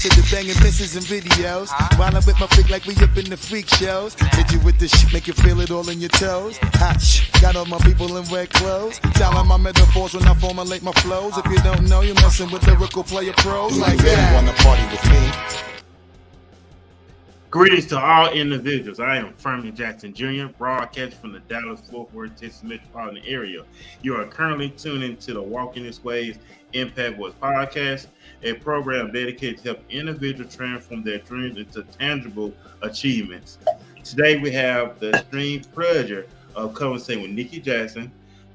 to the banging misses and videos. While I'm with my freak like we up in the freak shows. Hit you with this shit, make you feel it all in your toes. Hot shh, got all my people in red clothes. Styling my metaphors when I formulate my flows. If you don't know, you're messing with lyrical player pros like that. Wanna party with me? Greetings to all individuals. I am Nikki Jackson Jr., broadcasting from the Dallas-Fort Worth, Texas metropolitan area. You are currently tuned into the Walking This Way's Impact Voice podcast, a program dedicated to help individuals transform their dreams into tangible achievements. Today, we have the extreme pleasure of conversating with Nikki Jackson,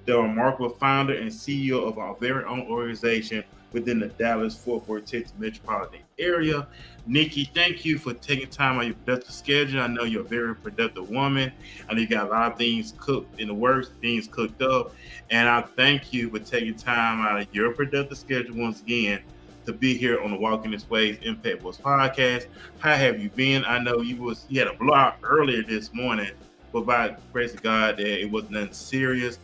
the remarkable founder and CEO of our very own organization within the Dallas-Fort Worth, Texas metropolitan area. Nikki, thank you for taking time on your productive schedule. I know you're a very productive woman. I know you got a lot of things cooked in the works, things cooked up. And I thank you for taking time out of your productive schedule once again to be here on the Walking This Way's Impact Voice podcast. How have you been? I know you had a blowout earlier this morning, but by the grace of God, that it was nothing serious,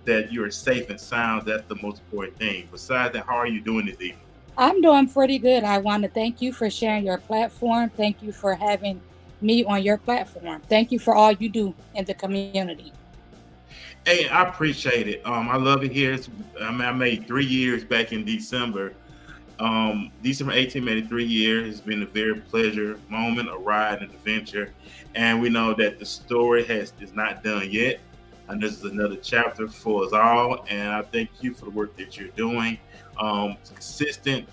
that you're safe and sound. That's the most important thing. Besides that, how are you doing this evening? I'm doing pretty good. I want to thank you for sharing your platform. Thank you for having me on your platform. Thank you for all you do in the community. Hey, I appreciate it. I love it here. I made 3 years back in December. December 18 made it 3 years. It's been a very pleasure moment, a ride, an adventure. And we know that the story is not done yet. And this is another chapter for us all. And I thank you for the work that you're doing. Consistent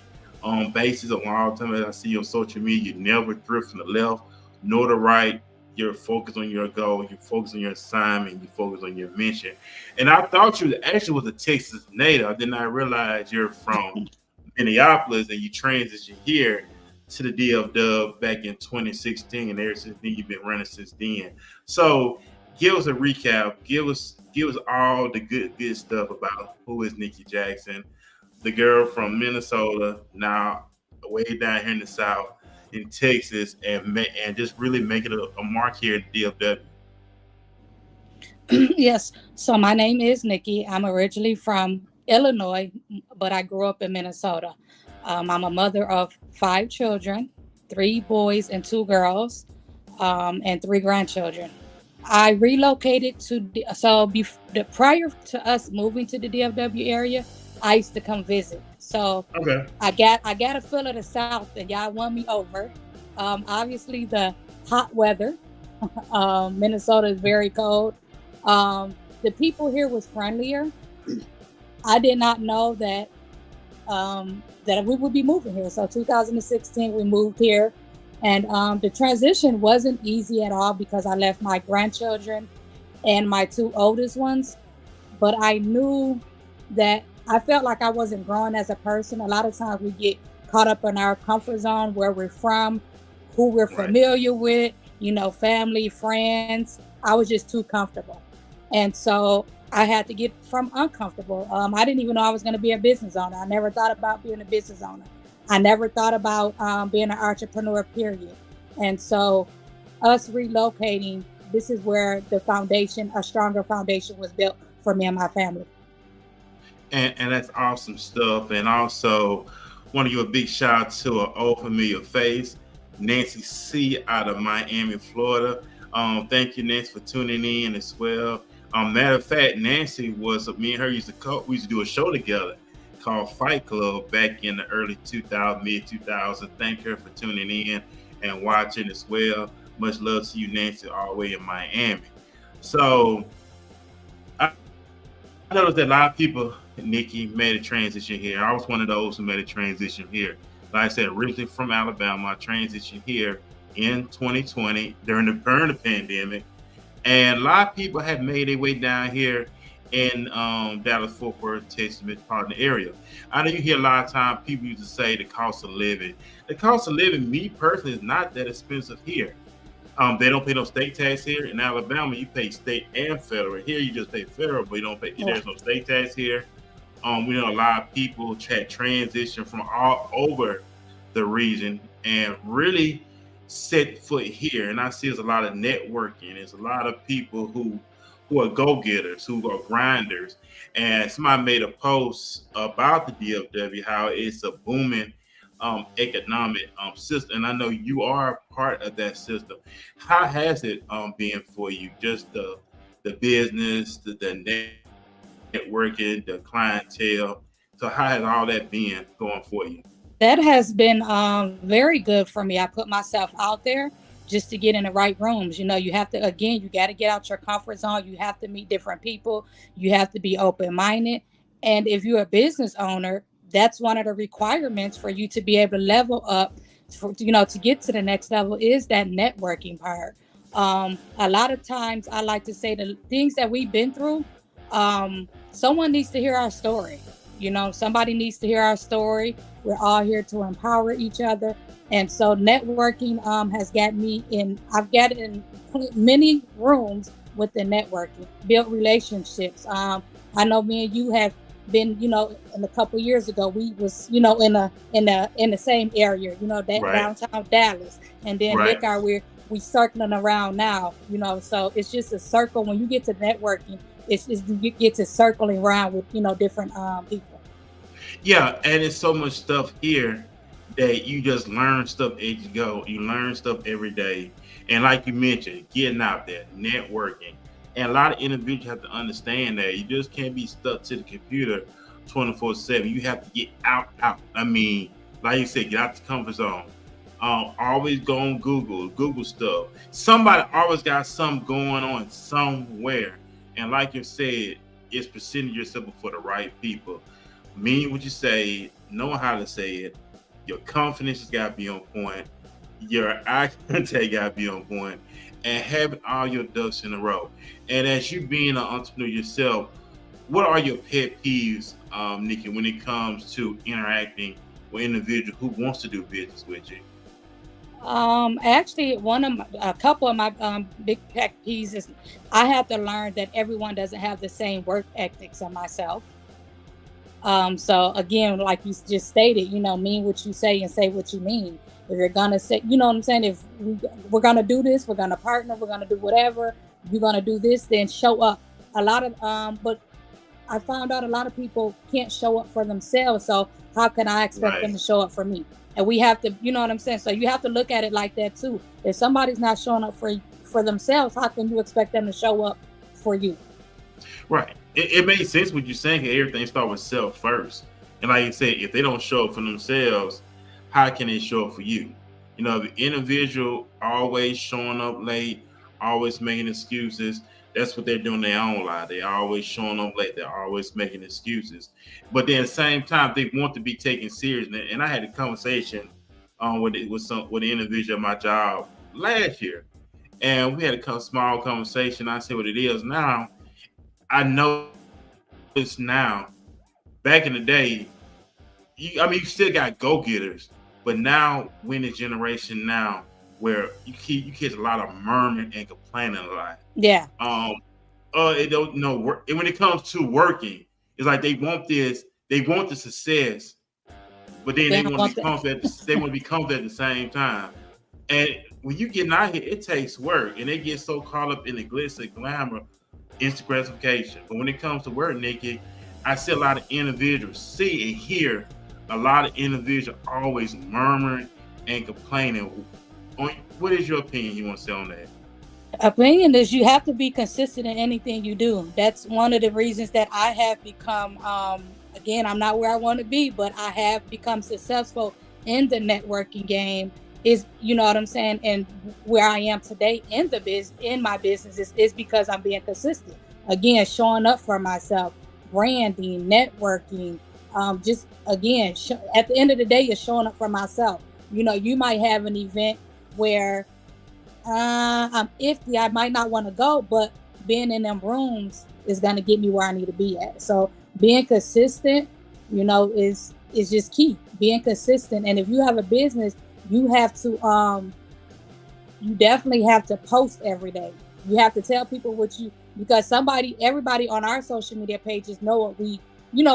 basis of all the time as I see you on social media, you never drift from the left nor the right. You're focused on your goal, you focus on your assignment, you focus on your mission. And I thought you actually was a Texas native. I did not realize you're from Minneapolis and you transitioned here to the DFW back in 2016, and ever since then you've been running since then. So give us a recap. Give us all the good stuff about who is Nikki Jackson, the girl from Minnesota, now way down here in the South, in Texas, and just really making a mark here in DFW. Yes. So my name is Nikki. I'm originally from Illinois, but I grew up in Minnesota. I'm a mother of 5 children, 3 boys and 2 girls, and 3 grandchildren. I relocated prior to us moving to the DFW area, I used to come visit. So okay. I got a feel of the South, and y'all won me over. Obviously the hot weather. Minnesota is very cold. The people here was friendlier. I did not know that we would be moving here. So 2016 we moved here, and the transition wasn't easy at all because I left my grandchildren and my 2 oldest ones. But I knew that I felt like I wasn't growing as a person. A lot of times we get caught up in our comfort zone, where we're from, who we're familiar with, family, friends. I was just too comfortable. And so I had to get from uncomfortable. I didn't even know I was going to be a business owner. I never thought about being a business owner. I never thought about being an entrepreneur, period. And so us relocating, this is where the foundation, a stronger foundation, was built for me and my family. And that's awesome stuff. And also want to give a big shout out to an old familiar face, Nancy C. out of Miami, Florida. Thank you, Nancy, for tuning in as well. Matter of fact, Nancy me and her used to do a show together called Fight Club back in the early 2000s, mid 2000s. Thank her for tuning in and watching as well. Much love to you, Nancy, all the way in Miami. So I noticed that a lot of people, Nikki, made a transition here. I was one of those who made a transition here. Like I said, originally from Alabama, I transitioned here in 2020 during the pandemic. And a lot of people have made their way down here in Dallas-Fort Worth, Texas metropolitan area. I know you hear a lot of times people used to say the cost of living. The cost of living, me personally, is not that expensive here. They don't pay no state tax here. In Alabama, you pay state and federal. Here, you just pay federal, but you don't pay. There's no state tax here. We know a lot of people transition from all over the region and really set foot here. And I see there's a lot of networking. There's a lot of people who are go-getters, who are grinders. And somebody made a post about the DFW, how it's a booming economic system. And I know you are part of that system. How has it been for you? Just the business, the networking, the clientele. So how has all that been going for you? That has been very good for me. I put myself out there just to get in the right rooms. You have to, again, you got to get out your comfort zone. You have to meet different people. You have to be open minded. And if you're a business owner, that's one of the requirements for you to be able to level up, to get to the next level is that networking part. A lot of times I like to say the things that we've been through, someone needs to hear our story. Somebody needs to hear our story. We're all here to empower each other. And so networking has got me in, I've got in many rooms with the networking, built relationships. I know me and you have been, in a couple years ago, we was, in the same area, that Right. downtown Dallas. And then Right. look how we circling around now, so it's just a circle. When you get to networking, it's you get to circling around with, different people. Yeah, and it's so much stuff here that you just learn stuff as you go. You learn stuff every day. And like you mentioned, getting out there, networking. And a lot of individuals have to understand that you just can't be stuck to the computer 24/7. You have to get out. I mean, like you said, get out the comfort zone. Always go on Google stuff. Somebody always got something going on somewhere. And like you said, it's presenting yourself before the right people. Mean what you say, knowing how to say it. Your confidence has got to be on point. Your eye contact got to be on point, and having all your ducks in a row. And as you being an entrepreneur yourself, what are your pet peeves, Nikki, when it comes to interacting with individual who wants to do business with you? Actually, a couple of my big pet peeves is I have to learn that everyone doesn't have the same work ethics as myself. So again, like you just stated, mean what you say and say what you mean. If you're gonna say, you know what I'm saying, if we're gonna do this, we're gonna partner, we're gonna do whatever, you're gonna do this, then show up. But I found out a lot of people can't show up for themselves. So how can I expect them Right. to show up for me? And we have to, you know what I'm saying? So you have to look at it like that too. If somebody's not showing up for themselves, how can you expect them to show up for you? Right. It makes sense what you're saying. 'Cause everything starts with self first. And like you said, if they don't show up for themselves, how can they show up for you? The individual always showing up late, always making excuses. That's what they're doing in their own life. They're always showing up late. They're always making excuses. But then at the same time, they want to be taken serious. And I had a conversation with an individual at my job last year. And we had a small conversation. I said what it is now. I know it's now. Back in the day, you still got go getters, but now we're in a generation now where you catch a lot of murmuring and complaining a lot. Yeah. Um, it don't know work. And when it comes to working, it's like they want this, they want the success, but then They they don't want to want be the comfortable. They want to be comfortable at the same time. And when you getting out here, it takes work, and they get so caught up in the glitz and glamour, instant gratification. But when it comes to work, Nikki, I see a lot of individuals see and hear a lot of individuals always murmuring and complaining. What is your opinion you want to say on that? opinion is you have to be consistent in anything you do. That's one of the reasons that I have become, again, I'm not where I want to be, but I have become successful in the networking game. Is, you know what I'm saying? And where I am today in in my business is because I'm being consistent. Again, showing up for myself, branding, networking. Just again, at the end of the day, you're showing up for myself. You might have an event where I'm iffy. I might not want to go, but being in them rooms is gonna get me where I need to be at. So being consistent, is just key. Being consistent, and if you have a business, you have to you definitely have to post every day. You have to tell people what you because everybody on our social media pages know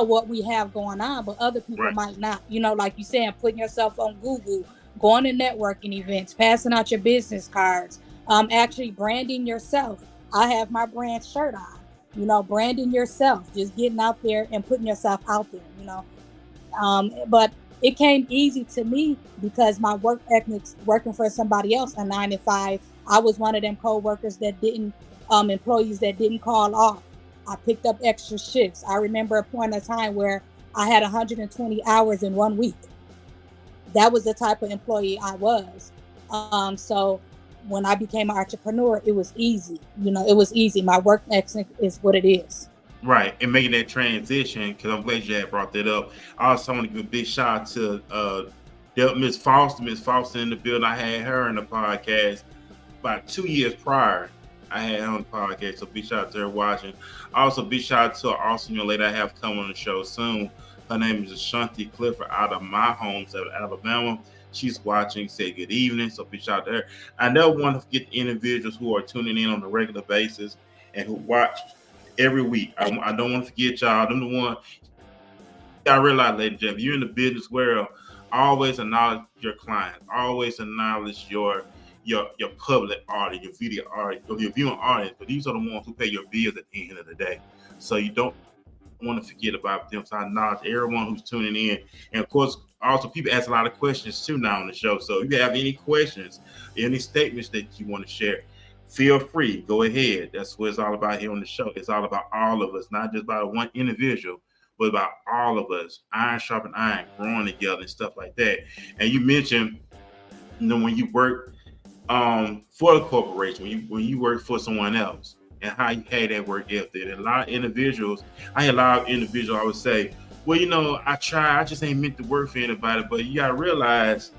what we have going on, but other people Right. might not. Like you saying, putting yourself on Google, going to networking events, passing out your business cards, actually branding yourself. I have my brand shirt on. Branding yourself, just getting out there and putting yourself out there. But it came easy to me because my work ethics, working for somebody else, a 9 to 5, I was one of them co-workers that didn't, employees that didn't call off. I picked up extra shifts. I remember a point of time where I had 120 hours in 1 week. That was the type of employee I was. So when I became an entrepreneur, it was easy. It was easy. My work ethic is what it is. Right, and making that transition, because I'm glad you had brought that up. I also want to give a big shout out to Miss Foster. Miss Foster in the building. I had her in the podcast about 2 years prior. I had her on the podcast, so big shout out to her watching. Also, big shout out to an awesome young lady I have coming on the show soon. Her name is Ashanti Clifford out of my home state of Alabama. She's watching. Say good evening. So big shout out to her. I never want to forget the individuals who are tuning in on a regular basis and who watch every week. I don't want to forget y'all. I'm the one. I realize, ladies and gentlemen, you're in the business world. Always acknowledge your clients. Always acknowledge your public audience, your video audience, your viewing audience. But these are the ones who pay your bills at the end of the day. So you don't want to forget about them. So I acknowledge everyone who's tuning in. And of course, also people ask a lot of questions too now on the show. So if you have any questions, any statements that you want to share, feel free, go ahead. That's what it's all about here on the show. It's all about all of us, not just about one individual, but about all of us. Iron sharpen iron, growing together and stuff like that. And you mentioned, when you work for a corporation, when you work for someone else, and how you had that work ethic. And a lot of individuals, I would say, well, I try, I just ain't meant to work for anybody. But you gotta realize,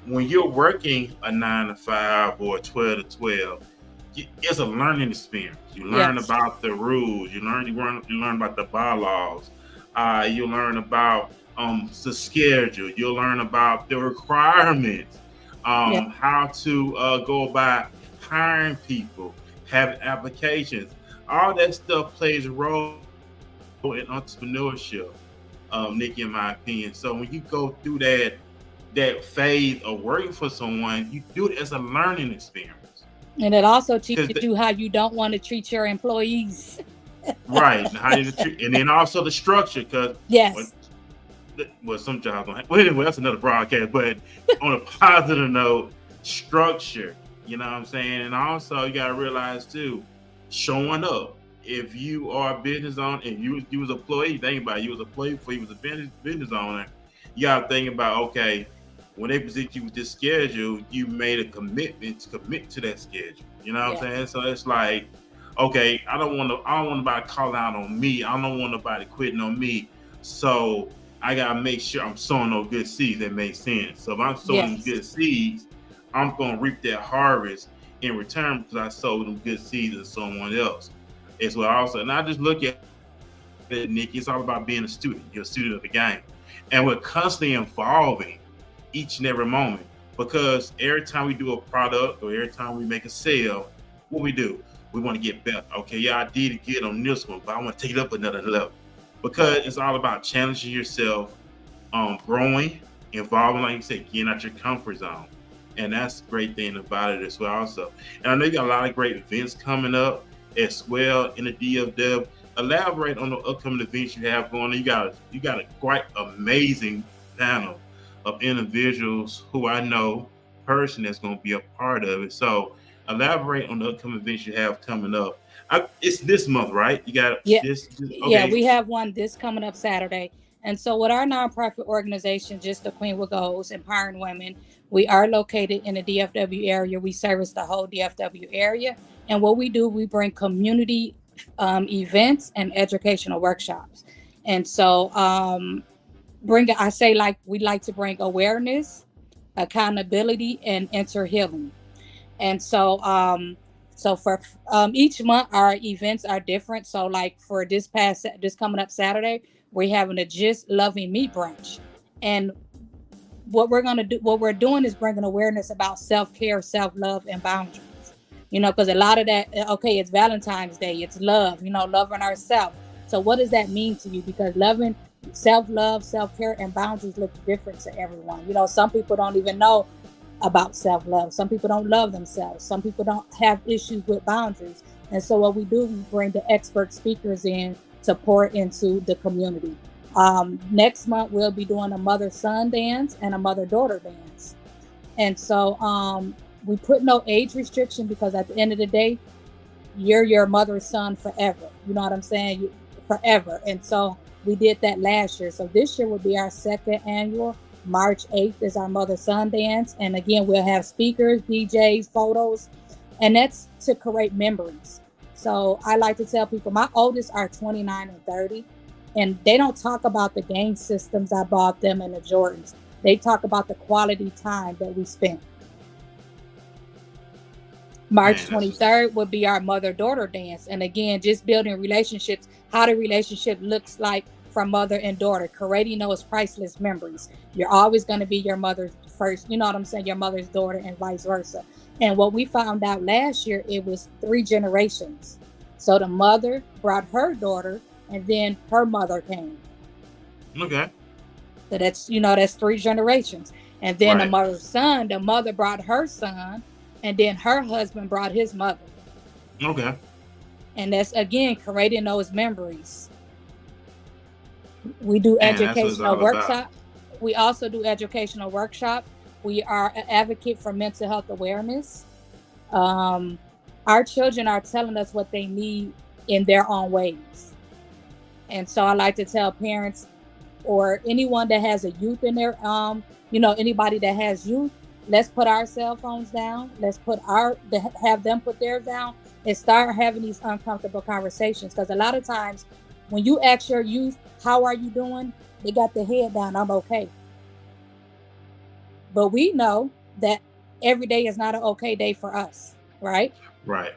when you're working a 9 to 5 or 12 to 12, it's a learning experience. You learn about the rules. You learn about the bylaws. You learn about the schedule. You learn about the requirements. How to go about hiring people, having applications. All that stuff plays a role in entrepreneurship, Nikki, in my opinion. So when you go through that phase of working for someone, you do it as a learning experience. And it also teaches you how you don't want to treat your employees. Right. And then also the structure, because some jobs don't have. Well, anyway, that's another broadcast. But on a positive note, structure, you know what I'm saying? And also you got to realize too, showing up. If you are a business owner and you was an employee, think about it. You was an employee before you was a business owner. You got to think about, okay, when they present you with this schedule, you made a commitment to commit to that schedule. You know what I'm saying? So it's like, okay, I don't want nobody calling out on me. I don't want nobody quitting on me. So I gotta make sure I'm sowing those good seeds that make sense. So if I'm sowing good seeds, I'm gonna reap that harvest in return, because I sowed them good seeds to someone else. As well, also, and I just look at it, Nikki. It's all about being a student. You're a student of the game, and we're constantly evolving each and every moment, because every time we do a product or every time we make a sale, what we do, we want to get better. Okay, I did get on this one, but I want to take it up another level, because it's all about challenging yourself, growing, evolving, like you said, getting out your comfort zone. And that's the great thing about it as well also. And I know you got a lot of great events coming up as well in the DFW. Elaborate on the upcoming events you have going on. You got a quite amazing panel of individuals who I know personally that's going to be a part of it. So elaborate on the upcoming events you have coming up. It's this month, right? You got this? Okay. Yeah, we have one this coming up Saturday. And so with our nonprofit organization, Just the Queen with Goals, Empowering Women, we are located in the DFW area. We service the whole DFW area. And what we do, we bring community events and educational workshops. And so we like to bring awareness, accountability, and inner healing. And so for each month, our events are different. So like for this coming up Saturday, we're having a Just Loving Me brunch. And what we're doing is bringing awareness about self-care, self-love, and boundaries. Because a lot of that, okay, it's Valentine's Day, it's love, loving ourselves. So what does that mean to you? Because loving, self-love, self-care, and boundaries look different to everyone. Some people don't even know about self-love. Some people don't love themselves. Some people don't have issues with boundaries. And so what we do, we bring the expert speakers in to pour into the community. Next month we'll be doing a mother-son dance and a mother-daughter dance. And so we put no age restriction because at the end of the day, you're your mother's son forever. You know what I'm saying? Forever. And so we did that last year. So this year will be our second annual. March 8th is our mother-son dance. And again, we'll have speakers, DJs, photos, and that's to create memories. So I like to tell people, my oldest are 29 and 30, and they don't talk about the game systems I bought them and the Jordans. They talk about the quality time that we spent. March 23rd would be our mother-daughter dance. And again, just building relationships, how the relationship looks like from mother and daughter, creating those priceless memories. You're always going to be your mother's first, you know what I'm saying, your mother's daughter and vice versa. And what we found out last year, it was 3 generations. So the mother brought her daughter and then her mother came. Okay. So that's, that's 3 generations. And then the mother's son, the mother brought her son, and then her husband brought his mother. Okay. And that's, again, creating those memories. We do educational workshop. We also do educational workshop. We are an advocate for mental health awareness. Our children are telling us what they need in their own ways. And so I like to tell parents or anyone that has a youth in their, anybody that has youth, let's put our cell phones down. Let's have them put theirs down and start having these uncomfortable conversations. Because a lot of times when you ask your youth, how are you doing? They got their head down, I'm okay. But we know that every day is not an okay day for us, right? Right.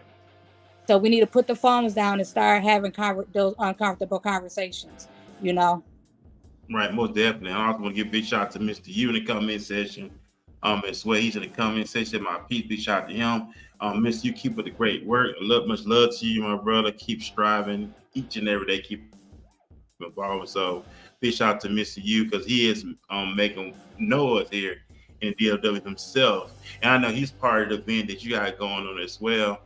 So we need to put the phones down and start having those uncomfortable conversations, Right, most definitely. I also want to give a big shout out to Mr. U in the comment section. As well, he's in the comment section. My peace, big shout out to him. Mr. U, keep up the great work. Much love to you, my brother. Keep striving each and every day. Keep involved. So big shout out to Mr. U because he is making noise here in DFW himself. And I know he's part of the event that you got going on as well.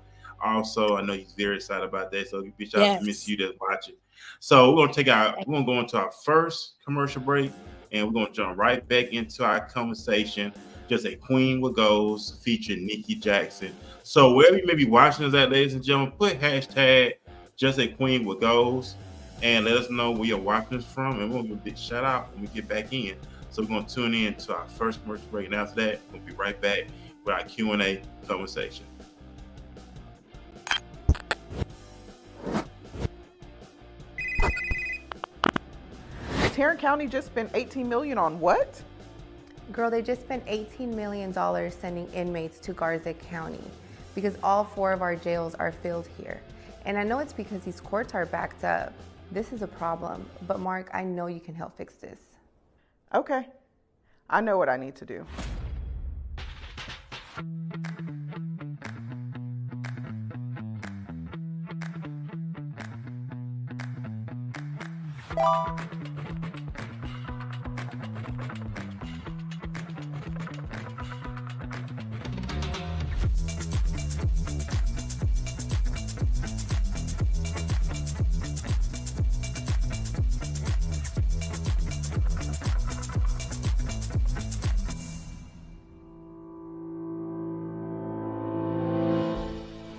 Also, I know he's very excited about that. So big shout out to Mr. U that's watching. So we're gonna go into our first commercial break, and we're gonna jump right back into our conversation. Just a Queen with Goals featuring Nikki Jackson. So wherever you may be watching us at, ladies and gentlemen, put hashtag Just a Queen with Goals and let us know where you're watching us from, and we'll give a big shout out when we get back in. So we're gonna tune in to our first commercial break, and after that, we'll be right back with our Q&A conversation. Tarrant County just spent $18 million on what? Girl, they just spent $18 million sending inmates to Garza County because all 4 of our jails are filled here. And I know it's because these courts are backed up. This is a problem, but Mark, I know you can help fix this. Okay, I know what I need to do.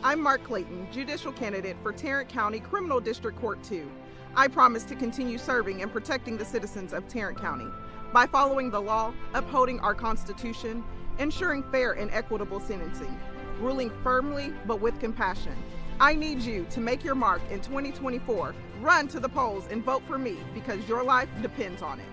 I'm Mark Clayton, judicial candidate for Tarrant County Criminal District Court 2. I promise to continue serving and protecting the citizens of Tarrant County by following the law, upholding our Constitution, ensuring fair and equitable sentencing, ruling firmly but with compassion. I need you to make your mark in 2024. Run to the polls and vote for me because your life depends on it.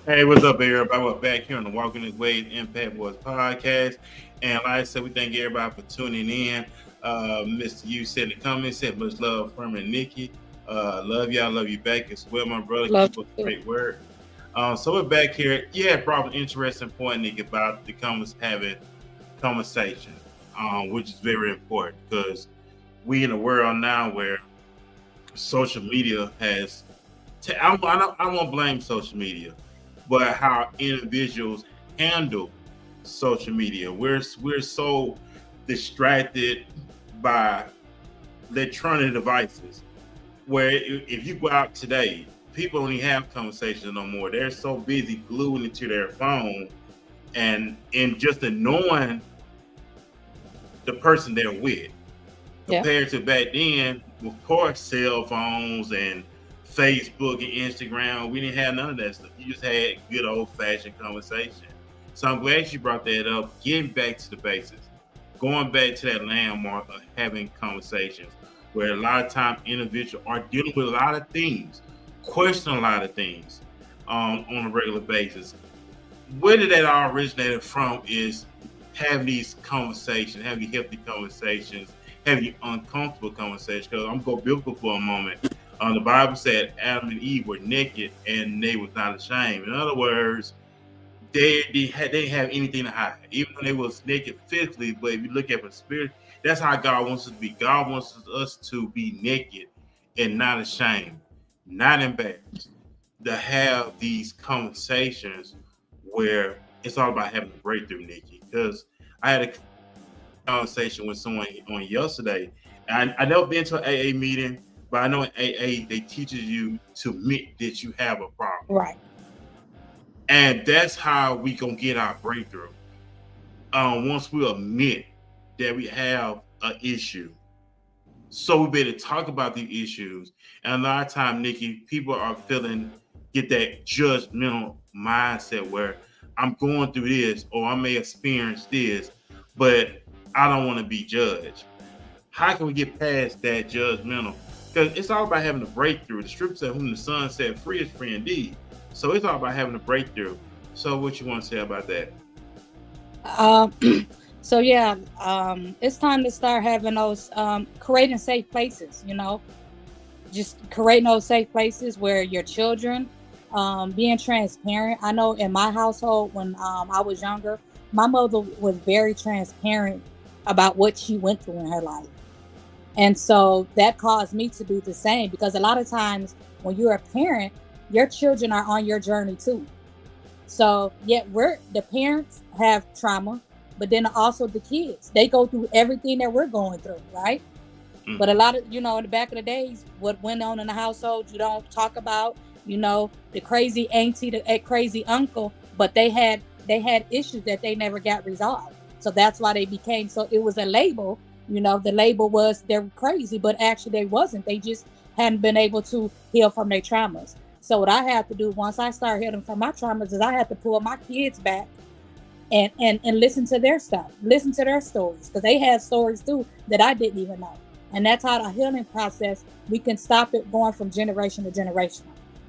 Hey, what's up, everybody? We're back here on the Walking This Way Impact Boys podcast. And like I said, we thank everybody for tuning in. Mr. U said in the comments, said much love from and Nikki. Love y'all, love you back as well, my brother. Keep up the great work. So we're back here. Yeah, probably interesting point, Nikki, about the having conversation, which is very important because we in a world now where social media has. I won't blame social media, but how individuals handle social media. We're so distracted by electronic devices. Where if you go out today, people don't even have conversations no more. They're so busy gluing into their phone and just annoying the person they're with. Compared to back then, of course, cell phones and Facebook and Instagram, we didn't have none of that stuff. You just had good old-fashioned conversation. So I'm glad you brought that up. Getting back to the basics, going back to that landmark of having conversations, where a lot of time individuals are dealing with a lot of things, questioning a lot of things on a regular basis. Where did that all originate from is having these conversations, having healthy conversations, having uncomfortable conversations. Because I'm going biblical for a moment. The Bible said Adam and Eve were naked and they was not ashamed. In other words, they didn't have anything to hide, even though they was naked physically. But if you look at the spirit, that's how God wants us to be. God wants us to be naked and not ashamed, not embarrassed, to have these conversations where it's all about having a breakthrough, Nikki. Because I had a conversation with someone on yesterday. I never been to an AA meeting, but I know in AA they teaches you to admit that you have a problem. Right. And that's how we gonna get our breakthrough. Once we admit that we have an issue. So we better talk about the issues. And a lot of time, Nikki, people are get that judgmental mindset where I'm going through this or I may experience this, but I don't want to be judged. How can we get past that judgmental? Because it's all about having a breakthrough. The scripture said, whom the Son set free is free indeed. So it's all about having a breakthrough. So what you want to say about that? So yeah, it's time to start having those, creating safe places, just creating those safe places where your children, being transparent. I know in my household, when I was younger, my mother was very transparent about what she went through in her life. And so that caused me to do the same, because a lot of times when you're a parent, your children are on your journey too. So yet the parents have trauma, but then also the kids, they go through everything that we're going through, right? Mm-hmm. But a lot of, in the back of the days, what went on in the household, you don't talk about, the crazy auntie, the crazy uncle, but they had issues that they never got resolved. So that's why they became, so it was a label, the label was they're crazy, but actually they wasn't. They just hadn't been able to heal from their traumas. So what I had to do once I started healing from my traumas is I had to pull my kids back and listen to their stuff, listen to their stories, because they had stories too that I didn't even know. And that's how the healing process, we can stop it going from generation to generation.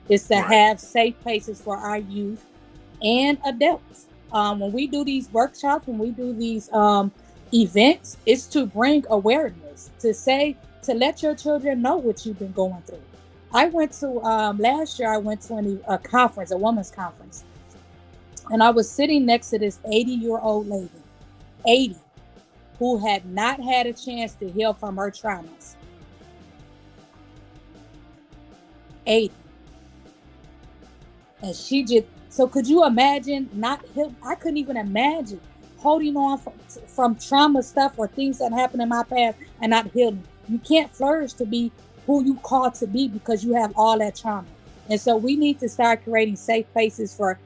It's to have safe places for our youth and adults. When we do these workshops, when we do these events, it's to bring awareness, to let your children know what you've been going through. I went to, last year, I went to a conference, a women's conference. And I was sitting next to this 80-year-old lady, 80, who had not had a chance to heal from her traumas. 80. And she just, so could you imagine not heal? I couldn't even imagine holding on from trauma stuff or things that happened in my past and not healing. You can't flourish to be who you called to be because you have all that trauma. And so we need to start creating safe places for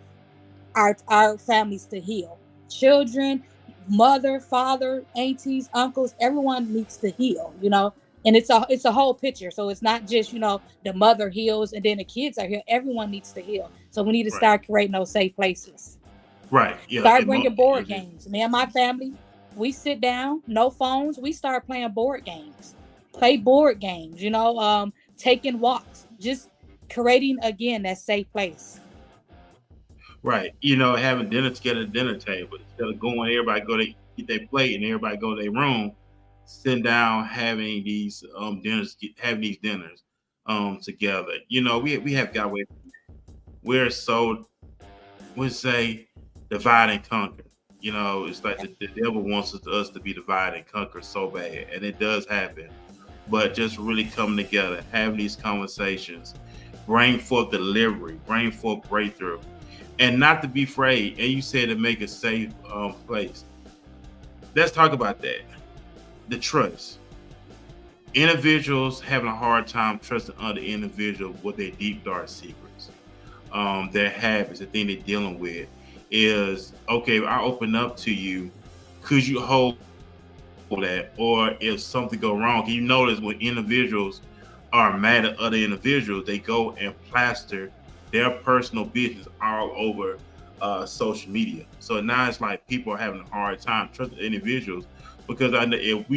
our families to heal. Children, mother, father, aunties, uncles, everyone needs to heal, and it's a whole picture. So it's not just, the mother heals and then the kids are here. Everyone needs to heal. So we need to start creating those safe places. Right. Yeah. Start bringing board games. Me and my family, we sit down, no phones. We start playing board games, play board games, taking walks, just creating, again, that safe place. Right. Having dinner together at the dinner table, instead of going, everybody go to get their plate and everybody go to their room, sitting down, having these dinners together. We have got away from that. We're so, we say, divide and conquer. It's like the devil wants us to be divided and conquer so bad, and it does happen. But just really coming together, having these conversations, bring forth delivery, bring forth breakthrough. And not to be afraid. And you said to make a safe place. Let's talk about that. the trust. Individuals having a hard time trusting other individuals with their deep dark secrets, their habits, the thing they're dealing with is, okay, I open up to you, could you hold that? Or if something go wrong, you notice when individuals are mad at other individuals, they go and plaster their personal business all over social media. So now it's like people are having a hard time trusting individuals, because I know if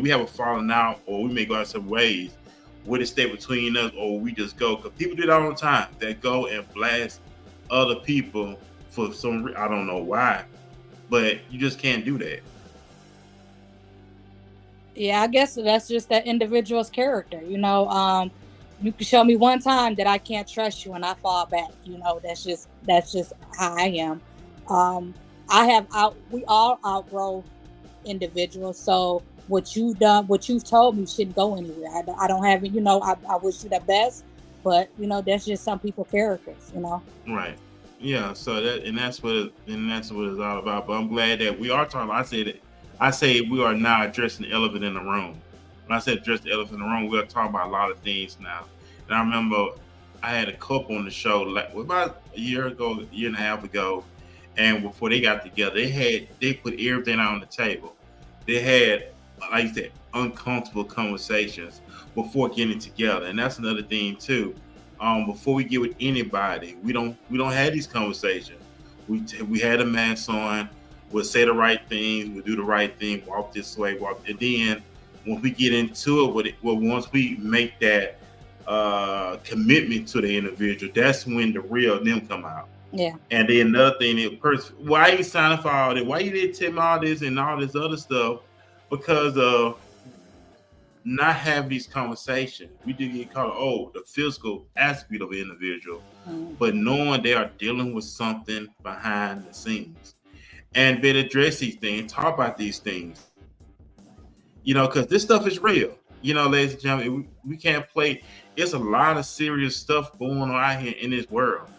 we have a falling out, or we may go out some ways, would it stay between us, or we just go? Because people do that all the time. They go and blast other people for I don't know why, but you just can't do that. Yeah, I guess that's just that individual's character. You can show me one time that I can't trust you and I fall back. That's just how I am. We all outgrow individuals. So what you've told me shouldn't go anywhere. I don't have it. I wish you the best, but that's just some people's characters. Right. Yeah. So that's what it's all about. But I'm glad that we are talking. I say we are now addressing the elephant in the room. When I said address the elephant in the room, we are talking about a lot of things now. And I remember I had a couple on the show like about a year and a half ago, and before they got together, they put everything on the table. They had, like you said, uncomfortable conversations before getting together, and that's another thing too. Before we get with anybody, we don't have these conversations. We had a mask on. We'll say the right thing. We'll do the right thing. Walk this way. And then once we get into it, once we make that commitment to the individual, that's when the real them come out. Yeah. And then another thing, why you signing for all that? Why you didn't tell me all this and all this other stuff? Because of not having these conversations. We do get caught, the physical aspect of an individual, but knowing they are dealing with something behind the scenes. And better address these things, talk about these things, because this stuff is real. Ladies and gentlemen, we can't play. It's a lot of serious stuff going on out here in this world.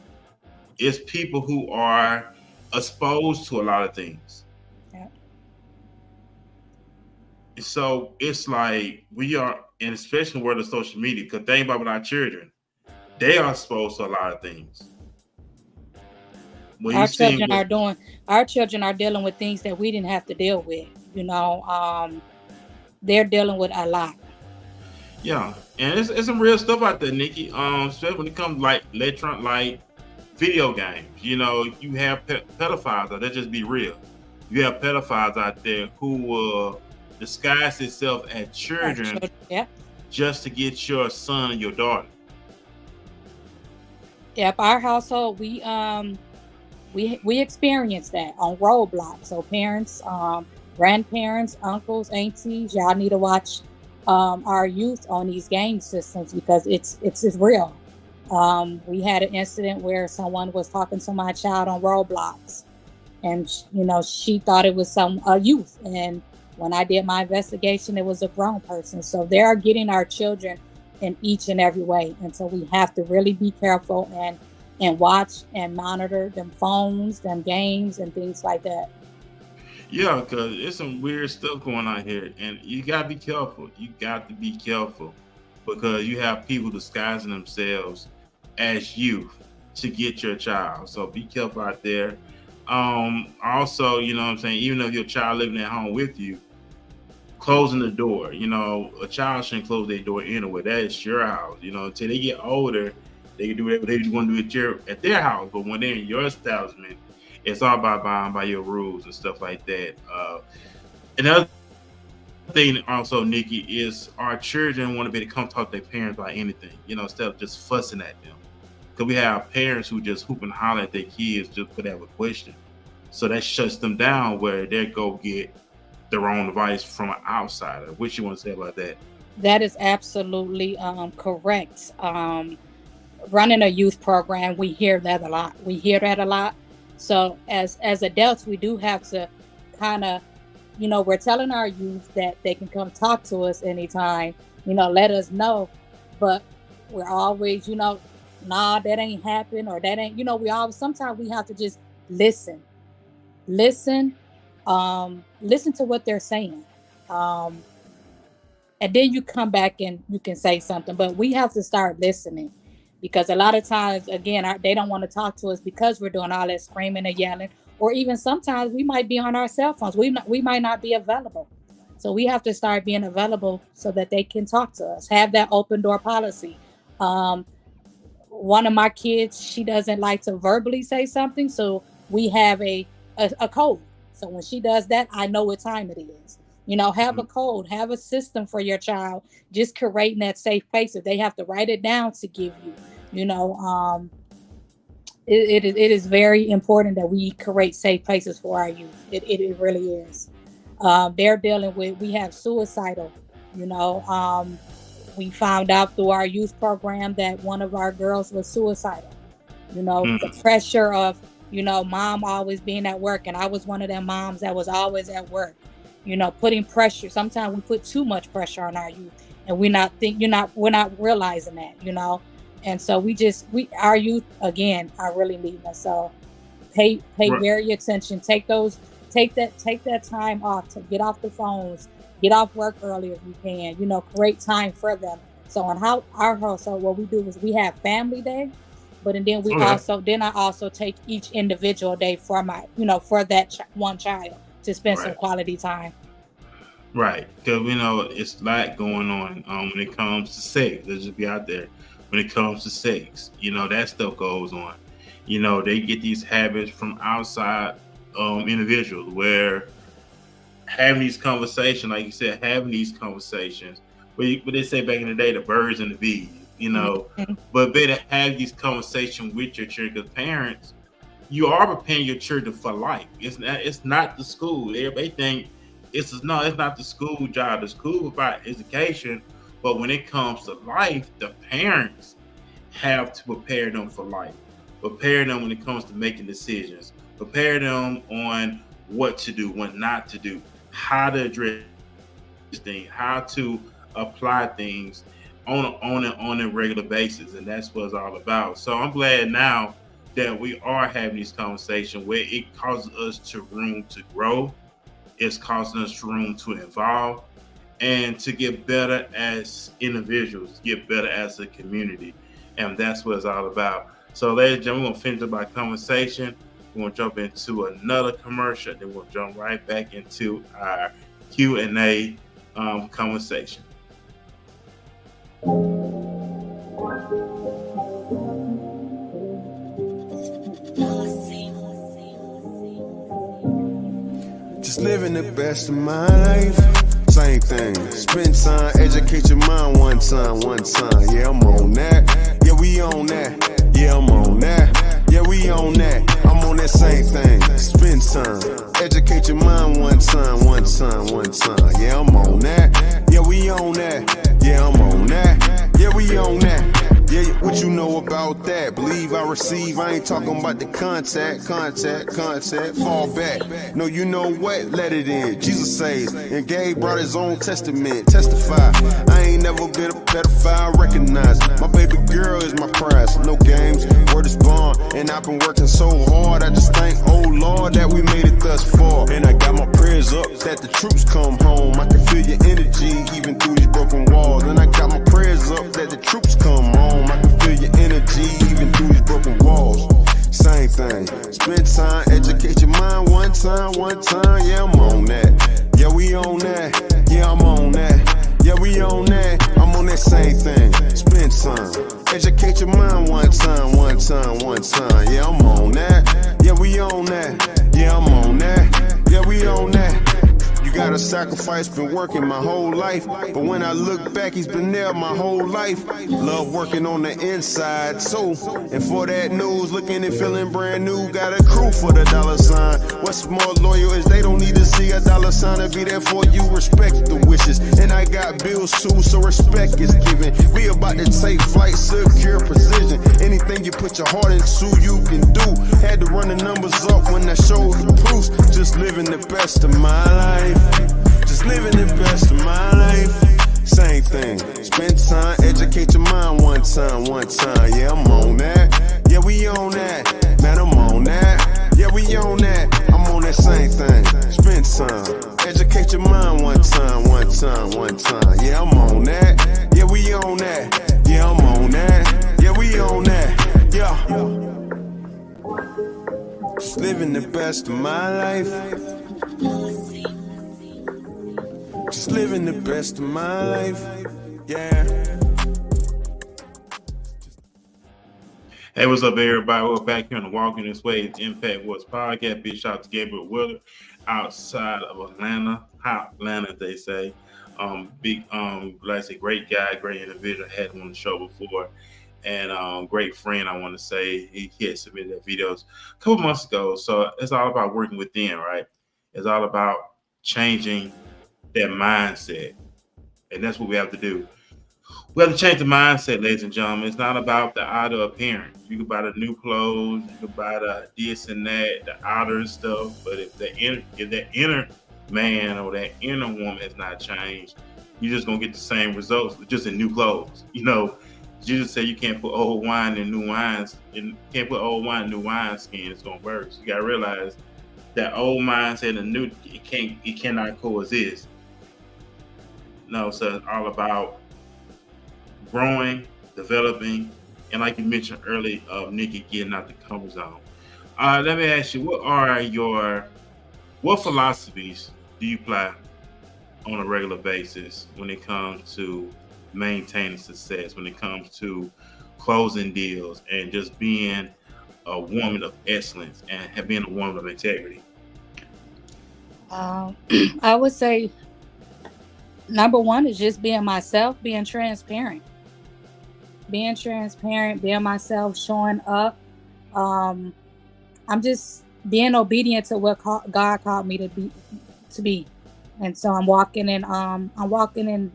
It's people who are exposed to a lot of things. Yeah. So it's like we are, and especially in the world of social media, because think about with our children, they are exposed to a lot of things. Our children are dealing with things that we didn't have to deal with. They're dealing with a lot. Yeah, and it's some real stuff out there, Nikki. Especially when it comes like video games. You have pedophiles out there. Just be real. You have pedophiles out there who will disguise itself as children, yeah, just to get your son and your daughter. Yep, our household, we experienced that on Roblox. So parents, grandparents, uncles, aunties, y'all need to watch our youth on these game systems, because it's real. We had an incident where someone was talking to my child on Roblox, and she thought it was a youth, and when I did my investigation, it was a grown person. So they are getting our children in each and every way, and so we have to really be careful and watch and monitor them phones, them games, and things like that. Yeah, because there's some weird stuff going on here, and you gotta be careful. You got to be careful, because you have people disguising themselves as youth to get your child. So be careful out there. Also, what I'm saying, even if your child living at home with you, closing the door. A child shouldn't close their door anyway. That is your house. Until they get older, they can do whatever they want to do at their house. But when they're in your establishment, it's all about abiding by your rules and stuff like that. Another thing also, Nikki, is our children want to be able to come talk to their parents about anything, instead of just fussing at them. Because we have parents who just hoop and holler at their kids just because they have a question. So that shuts them down, where they go get their own advice from an outsider. What you want to say about that? That is absolutely correct. Running a youth program, we hear that a lot. So as adults, we do have to kind of, we're telling our youth that they can come talk to us anytime, let us know. But we're always, nah, that ain't happened, or that ain't, sometimes we have to just listen to what they're saying. and then you come back and you can say something. But we have to start listening, because a lot of times, again, they don't want to talk to us because we're doing all that screaming and yelling, or even sometimes we might be on our cell phones. We might not be available. So we have to start being available so that they can talk to us. Have that open door policy. One of my kids, she doesn't like to verbally say something, so we have a code. So when she does that, I know what time it is. Have a code, have a system for your child, just creating that safe place. If they have to write it down to give you, it is very important that we create safe places for our youth. It really is. They're dealing with, we have suicidal, we found out through our youth program that one of our girls was suicidal. The pressure of, mom always being at work. And I was one of them moms that was always at work, putting pressure. Sometimes we put too much pressure on our youth, and we're not realizing that, And so our youth, again, are really needing us. So pay very attention. Take that time off to get off the phones, get off work early if you can, create time for them. So on our household, what we do is we have family day, but then I also take each individual day for my, for that one child to spend some quality time. Right. Because, it's a lot going on when it comes to sex. Let's just be out there. When it comes to sex, that stuff goes on. They get these habits from outside individuals, where having these conversations, like you said, but they say back in the day, the birds and the bees, but better have these conversations with your children, because parents, you are preparing your children for life. It's not the school. Everybody think it's not the school job. The school about education, but when it comes to life, the parents have to prepare them for life, prepare them when it comes to making decisions, prepare them on what to do, what not to do, how to address things, how to apply things on a regular basis. And that's what it's all about. So I'm glad now that we are having these conversations where it causes us room to grow. It's causing us room to evolve and to get better as individuals, get better as a community. And that's what it's all about. So ladies and gentlemen, we're going to finish up our conversation. We're going to jump into another commercial, then we'll jump right back into our Q&A conversation. Just living the best of my life. Same thing. Spend time, educate your mind one time. Yeah, I'm on that. Yeah, we on that. Yeah, I'm on that. Yeah, we on that. I'm on that same thing. Spend time, educate your mind one time. Yeah, I'm on that. Yeah, we on that. Yeah, I'm on that. Yeah, we on that. Yeah, what you know about that? Believe I receive. I ain't talking about the contact. Fall back. No, you know what? Let it in. Jesus says, and Gabe brought his own testament. Testify. I ain't never been a pedophile. Recognize my baby girl is my prize. No games. Word is bond. And I've been working so hard. I just thank, oh Lord, that we made it thus far. And I got my prayers up that the troops come home. I can feel your energy even through these broken walls. And I got my prayers up that the troops come home. I can feel your energy even through these broken walls. Same thing. Spend time, educate your mind one time. Yeah, I'm on that. Yeah, we on that. Yeah, I'm on that. Yeah, we on that. I'm on that same thing. Spend time, educate your mind one time. Yeah, I'm on that. Yeah, we on that. Yeah, I'm on that. Yeah, we on that. Gotta sacrifice, been working my whole life. But when I look back, he's been there my whole life. Love working on the inside, so. And for that news, looking and feeling brand new. Got a crew for the dollar sign. What's more loyal is they don't need to see a dollar sign to be there for you. Respect the wishes. And I got bills too, so respect is given. We about to take flight, secure precision. Anything you put your heart into, you can do. Had to run the numbers up when I showed the proofs. Just living the best of my life. Just living the best of my life. Same thing. Spend time, educate your mind one time. Yeah, I'm on that. Yeah, we on that. Man, I'm on that. Yeah, we on that. I'm on that same thing. Spend time, educate your mind one time. Yeah, I'm on that. Yeah, we on that. Yeah, I'm on that. Yeah, we on that. Yeah. Just living the best of my life. Just living the best of my life. Yeah. Hey, what's up, everybody? We're back here on the Walking This Way Impact What's podcast. Big shout out to Gabriel Willard outside of Atlanta. Hot Atlanta, they say. Like I say, great guy, great individual. Had him on the show before. And great friend, I want to say. He had submitted that videos a couple months ago. So it's all about working within, right? It's all about changing that mindset. And that's what we have to do. We have to change the mindset, ladies and gentlemen. It's not about the outer appearance. You can buy the new clothes, you can buy the this and that, the outer stuff. But if that inner man or that inner woman has not changed, you're just gonna get the same results, but just in new clothes. You know, Jesus said you can't put old wine in new wines, and can't put old wine in new wineskin. It's gonna burst. You gotta realize that old mindset and new it cannot coexist. No, so it's all about growing, developing, and like you mentioned earlier, Nikki, getting out the comfort zone. Let me ask you, what philosophies do you apply on a regular basis when it comes to maintaining success, when it comes to closing deals and just being a woman of excellence and being a woman of integrity? I would say number one is just being myself, being transparent. Being myself, showing up. I'm just being obedient to what God called me to be. And so I'm walking in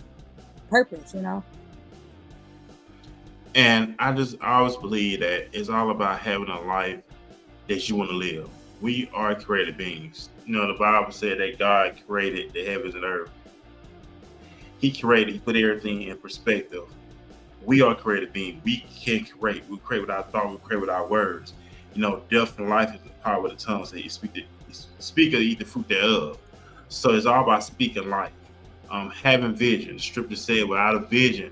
purpose, you know. And I always believe that it's all about having a life that you want to live. We are created beings. You know, the Bible said that God created the heavens and earth. He put everything in perspective. We are created beings. We can create. We create with our thought. We create with our words. You know, death and life is the power of the tongue. So you speak or eat the fruit thereof. So it's all about speaking life. Having vision. The scripture said, without a vision,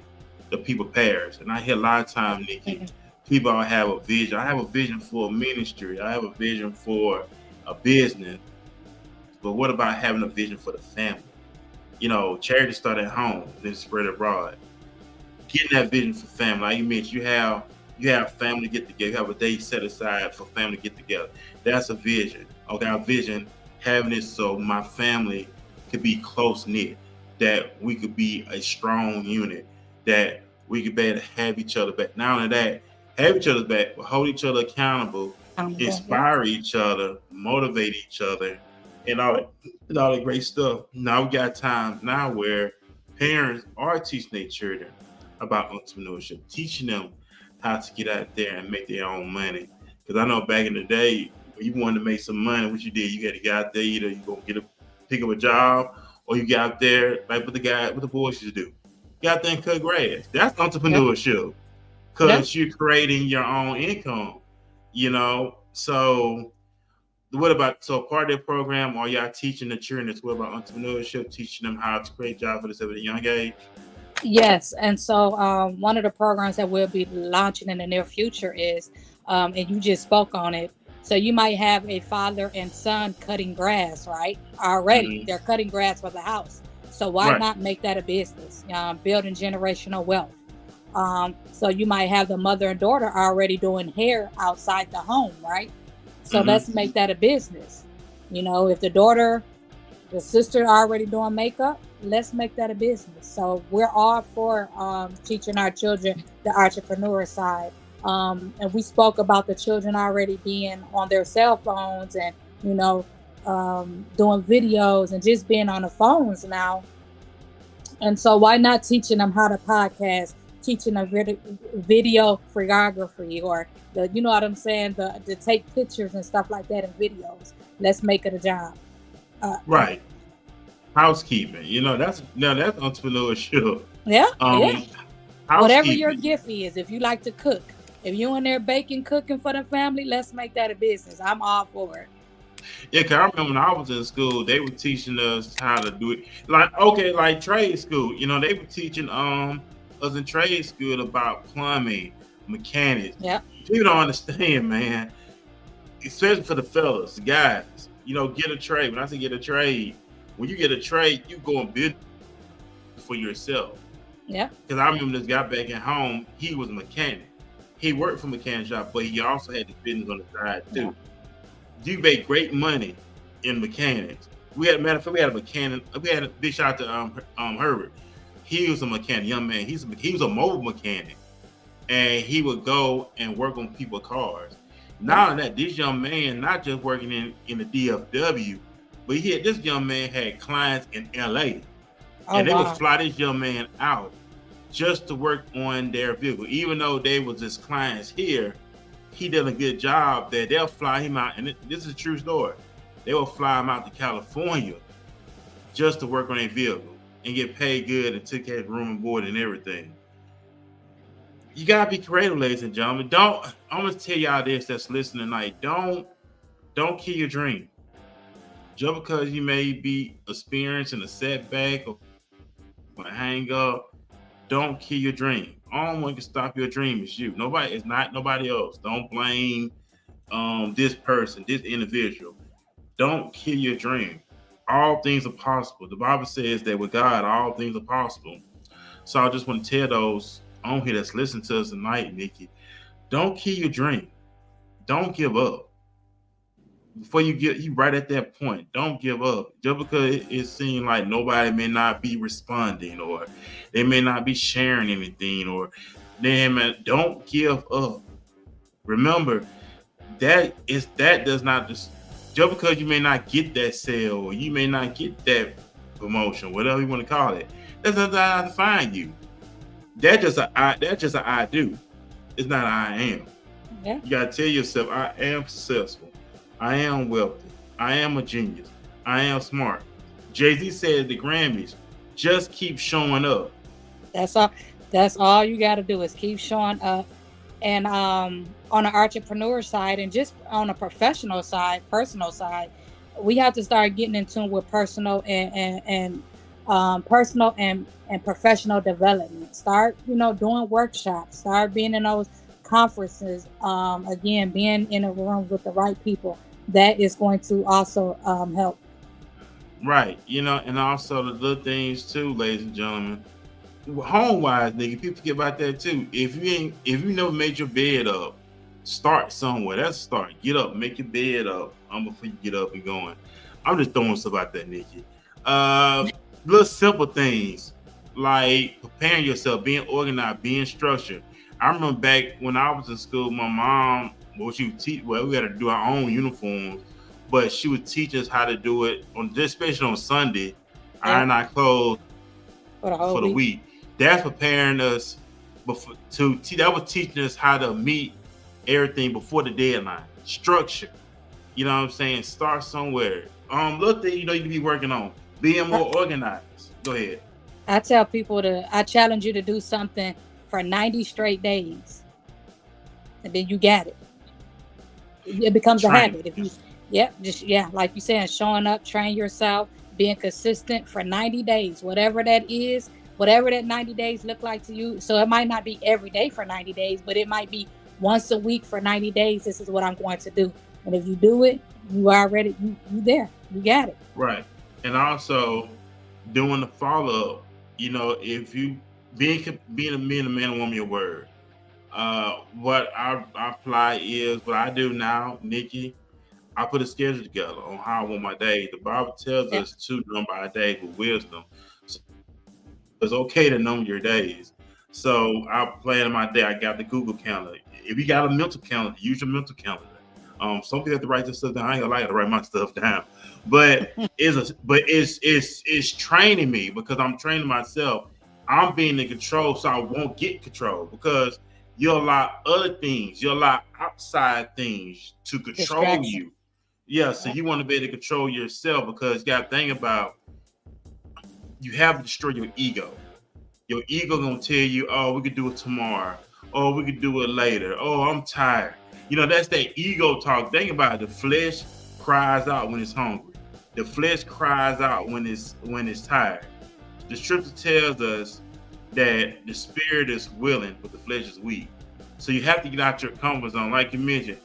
the people perish. And I hear a lot of times, Nikki, people have a vision. I have a vision for a ministry. I have a vision for a business. But what about having a vision for the family? You know, charity start at home, then spread abroad. Getting that vision for family, like you mentioned, you have family get together. You have a day set aside for family to get together. That's a vision. Okay, our vision, having it so my family could be close knit, that we could be a strong unit, that we could be able to have each other back. Not only that, have each other back, but hold each other accountable, inspire each other, motivate each other, and all that great stuff. Now we got times now where parents are teaching their children about entrepreneurship, teaching them how to get out there and make their own money. Because I know back in the day, when you wanted to make some money, what you did, you had to get out there, either you go pick up a job, or you get out there, like what the boys used to do. Get out there and cut grass. That's entrepreneurship. Because you're creating your own income, you know. So what about, part of the program, are y'all teaching the children as well about entrepreneurship, teaching them how to create jobs for themselves at a young age? Yes, and so one of the programs that we'll be launching in the near future is, and you just spoke on it, so you might have a father and son cutting grass, right? Already, they're cutting grass for the house. So why not make that a business? Building generational wealth. So you might have the mother and daughter already doing hair outside the home, right? So let's make that a business. You know, if the sister already doing makeup, let's make that a business. So we're all for teaching our children the entrepreneur side. And we spoke about the children already being on their cell phones and, you know, doing videos and just being on the phones now. And so why not teaching them how to podcast, teaching them video photography, or you know what I'm saying, to take pictures and stuff like that in videos. Let's make it a job. Right. Housekeeping, you know, that's entrepreneurship. Yeah. Whatever your gift is, if you like to cook, if you're in there baking, cooking for the family, let's make that a business. I'm all for it. Yeah, cause I remember when I was in school, they were teaching us how to do it. Like trade school. They were teaching us in trade school about plumbing, mechanics. Yeah. People don't understand, man. Especially for the fellas, the guys. Get a trade. When I say get a trade, when you get a trade, you go and build for yourself. Yeah. Because I remember this guy back at home, he was a mechanic. He worked for a mechanic shop, but he also had the business on the side too. Yeah. You made great money in mechanics. We had a mechanic. We had a big shout out to Herbert. He was a mechanic, young man. He was a mobile mechanic, and he would go and work on people's cars. Now that this young man not just working in the DFW, but this young man had clients in LA. And they would fly this young man out just to work on their vehicle. Even though they was his clients here, he did a good job that they'll fly him out. And this is a true story. They will fly him out to California just to work on their vehicle and get paid good and took care of room and board and everything. You gotta be creative, ladies and gentlemen. I'm gonna tell y'all this that's listening tonight. Don't kill your dream. Just because you may be experiencing a setback or a hang up, don't kill your dream. Only one can stop your dream is you. It's not nobody else. Don't blame this person, this individual. Don't kill your dream. All things are possible. The Bible says that with God, all things are possible. So I just want to tell those on here that's listening to us tonight, Nikki, don't kill your dream. Don't give up. Before you right at that point, don't give up. Just because it seems like nobody may not be responding, or they may not be sharing anything, or don't give up. Remember, that does not just because you may not get that sale, or you may not get that promotion, whatever you want to call it, that does not define you. That's just an I do. It's not I am. Yeah. You gotta tell yourself, I am successful. I am wealthy. I am a genius. I am smart. Jay-Z said at the Grammys, just keep showing up. That's all you got to do is keep showing up. And on the entrepreneur side and just on a professional side, personal side, we have to start getting in tune with personal and professional development. Start, doing workshops. Start being in those conferences. Again, being in a room with the right people. That is going to also help. Right. And also the little things too, ladies and gentlemen. Home wise, nigga, people forget about that too. If you never made your bed up, start somewhere. That's a start. Get up, make your bed up. Before you get up and going. I'm just throwing stuff out there, Nikki. Little simple things like preparing yourself, being organized, being structured. I remember back when I was in school, my mom, we had to do our own uniforms, but she would teach us how to do it especially on Sunday, iron our clothes for the week. That's preparing us that was teaching us how to meet everything before the deadline. Structure. You know what I'm saying? Start somewhere. Look that you need to be working on. Being more organized. Go ahead. I tell people I challenge you to do something for 90 straight days. And then you got it. It becomes a habit. If you, like you said, showing up, train yourself, being consistent for 90 days, whatever that is, whatever that 90 days look like to you. So it might not be every day for 90 days, but it might be once a week for 90 days. This is what I'm going to do. And if you do it, you already, you there, you got it. Right. And also doing the follow-up, if you being a man and woman, your word. What I apply is what I do now, Nikki. I put a schedule together on how I want my day. The Bible tells us to number our days with wisdom. So it's okay to number your days. So I plan my day. I got the Google calendar. If you got a mental calendar, use your mental calendar. Some people have to write this stuff down. I ain't gonna like to write my stuff down, but it's training me because I'm training myself. I'm being in control, so I won't get control because you allow other things, you allow outside things to control you. Yeah, so you want to be able to control yourself because you got to think about you have to destroy your ego. Your ego gonna tell you, oh, we could do it tomorrow. Oh, we could do it later. Oh, I'm tired. That's that ego talk. Think about it. The flesh cries out when it's hungry. The flesh cries out when it's tired. The scripture tells us that the spirit is willing, but the flesh is weak. So you have to get out your comfort zone. Like you mentioned,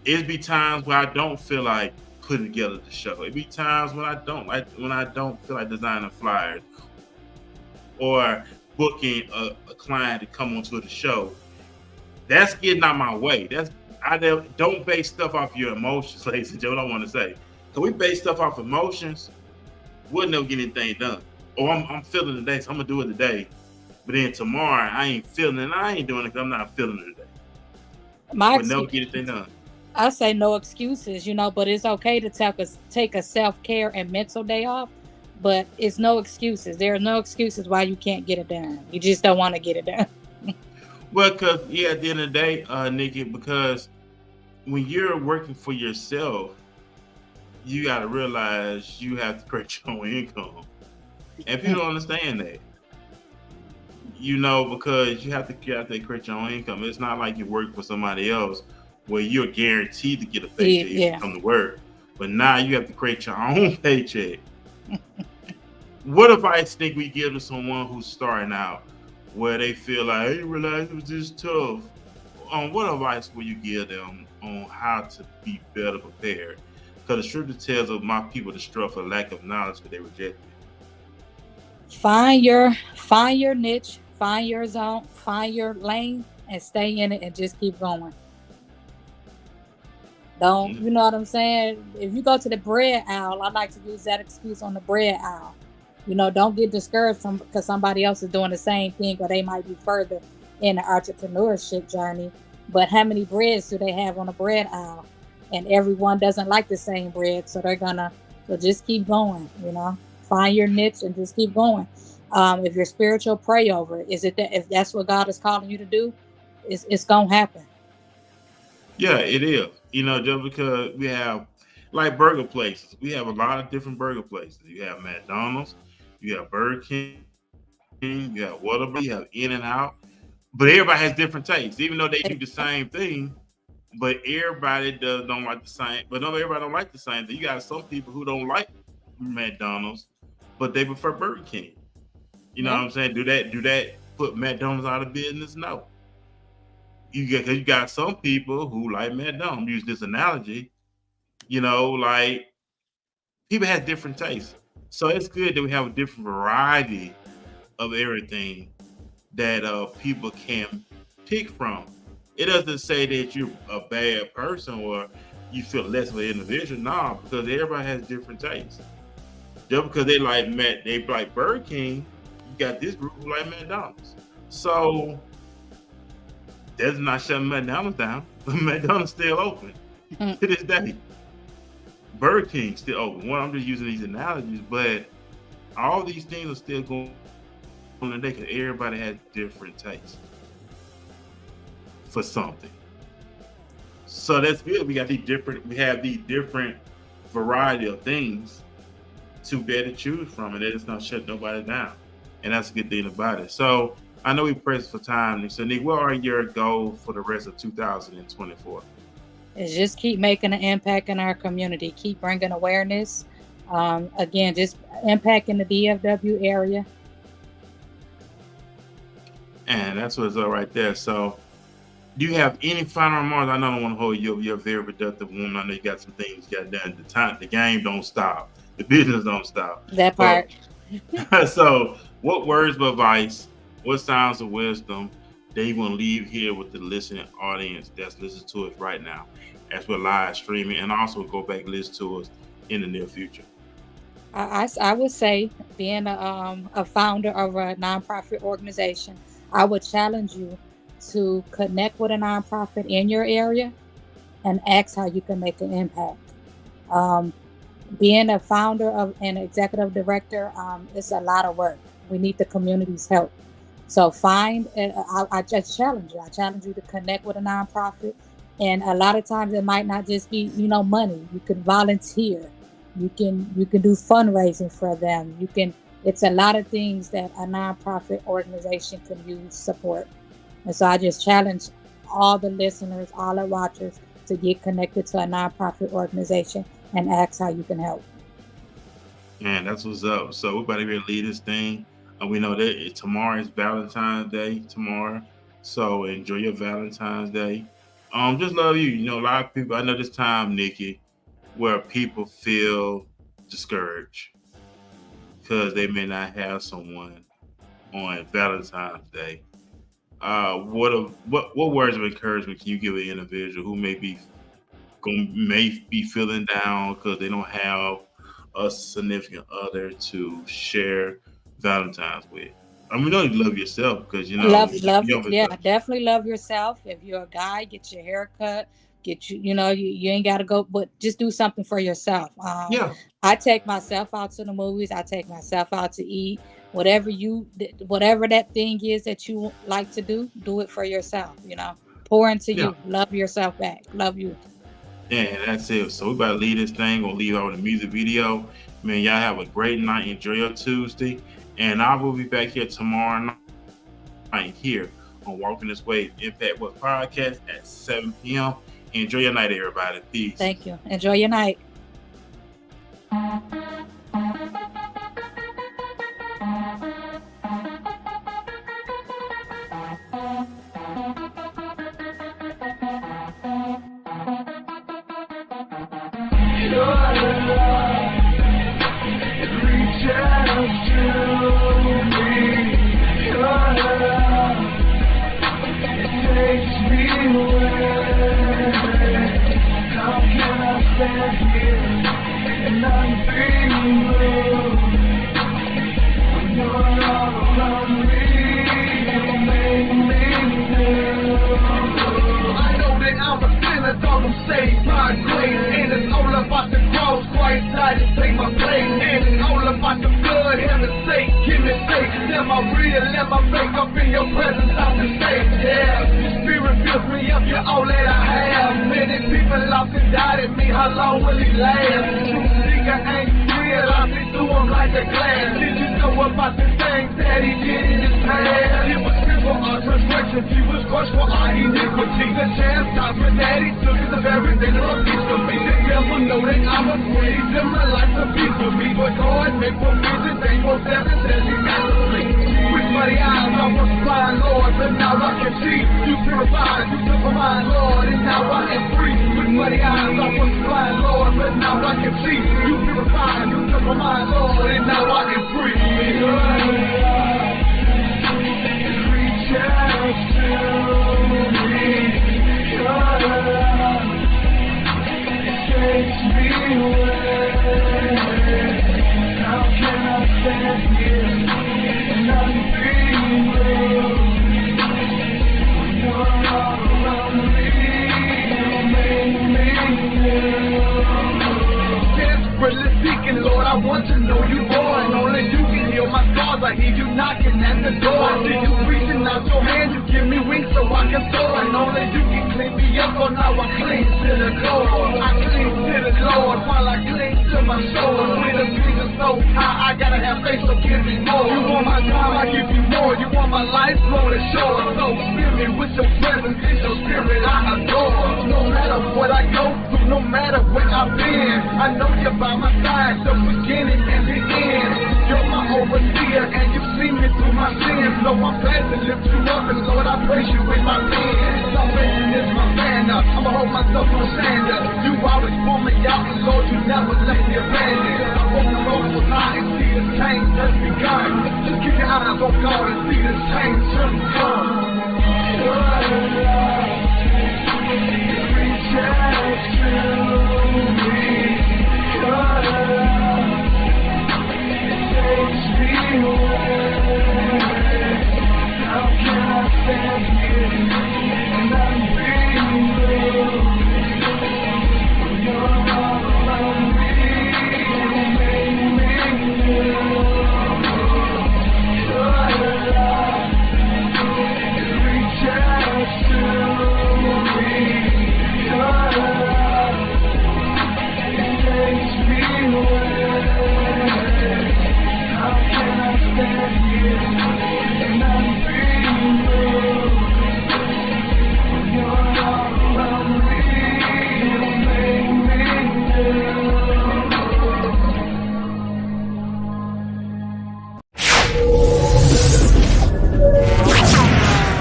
it'd be times where I don't feel like putting together the show. It'd be times when I don't feel like designing flyers or booking a client to come onto the show. That's getting out my way. I don't base stuff off your emotions, ladies and gentlemen. I want to say, because we base stuff off emotions, we'll never get anything done. Or I'm feeling today, so I'm gonna do it today. But then tomorrow I ain't feeling it, and I ain't doing it because I'm not feeling it today. But never get anything done. I say no excuses, but it's okay to take a self-care and mental day off, but it's no excuses. There are no excuses why you can't get it done. You just don't want to get it done. Well, because at the end of the day, Nikki, because when you're working for yourself, you got to realize you have to create your own income. And people don't understand that. Because you have to create your own income. It's not like you work for somebody else where you're guaranteed to get a paycheck if you come to work. But now you have to create your own paycheck. What advice think we give to someone who's starting out where they feel like, I didn't realize it was this tough? What advice will you give them on how to be better prepared? Because the scripture tells of my people to struggle for lack of knowledge because they reject it. Find your niche, find your zone, find your lane, and stay in it and just keep going. Don't, you know what I'm saying? If you go to the bread aisle, I like to use that excuse on the bread aisle. Don't get discouraged because somebody else is doing the same thing or they might be further in the entrepreneurship journey. But how many breads do they have on the bread aisle? And everyone doesn't like the same bread, so so just keep going, Find your niche and just keep going. If you're spiritual, pray over it. If that's what God is calling you to do, it's gonna happen. Yeah, it is. Just because we have like burger places, we have a lot of different burger places. You have McDonald's, you have Burger King, you have Whataburger, you have In-N-Out, but everybody has different tastes. Even though they do the same thing, but everybody don't like the same. But no, everybody don't like the same thing. You got some people who don't like McDonald's, but they prefer Burger King. You know what I'm saying? Do that put McDonald's out of business? No. You got some people who like McDonald's. Use this analogy, like people have different tastes. So it's good that we have a different variety of everything that people can pick from. It doesn't say that you're a bad person or you feel less of an individual. No, because everybody has different tastes. Just because they like Burger King, you got this group who like McDonald's. So that's not shutting McDonald's down. McDonald's still open to this day. Burger King still open. I'm just using these analogies, but all these things are still going on today because everybody has different tastes for something. So that's good. We have the different variety of things to be able to choose from, and that is not shut nobody down. And that's a good thing about it. So I know we pressed for time. So Nick, what are your goals for the rest of 2024? Is just keep making an impact in our community. Keep bringing awareness. Again, just impacting the DFW area. And that's what's up right there. So do you have any final remarks? I know I don't want to hold you. You're a very productive woman. I know you got some things you got done. The game don't stop. The business don't stop. That part. So what words of advice, what sounds of wisdom that you want to leave here with the listening audience that's listening to us right now as we're live streaming, and also go back and listen to us in the near future? I would say, being a founder of a nonprofit organization, I would challenge you to connect with a nonprofit in your area and ask how you can make an impact. Being a founder of an executive director, it's a lot of work. We need the community's help. So I just challenge you. I challenge you to connect with a nonprofit. And a lot of times it might not just be, money. You can volunteer. You can do fundraising for them. It's a lot of things that a nonprofit organization can use support. And so I just challenge all the listeners, all the watchers to get connected to a nonprofit organization and ask how you can help. Man, that's what's up. So we're about to lead this thing. We know that tomorrow is Valentine's Day tomorrow. So enjoy your Valentine's Day. Just love you. You know, a lot of people, I know this time, Nikki, where people feel discouraged because they may not have someone on Valentine's Day. What words of encouragement can you give an individual who may be feeling down because they don't have a significant other to share Valentine's with? I mean, you know you love yourself because Love, yeah, definitely love yourself. If you're a guy, get your hair cut, you ain't got to go, but just do something for yourself. Yeah. I take myself out to the movies. I take myself out to eat. Whatever that thing is that you like to do it for yourself. Pour into you. Love yourself back. Love you. Yeah, that's it. So we about to leave this thing. We'll leave out with a music video. Man, y'all have a great night. Enjoy your Tuesday. And I will be back here tomorrow night here on Walking This Way Impact Work Podcast at 7 p.m. Enjoy your night, everybody. Peace. Thank you. Enjoy your night. Just keep your eyes on God and see the change.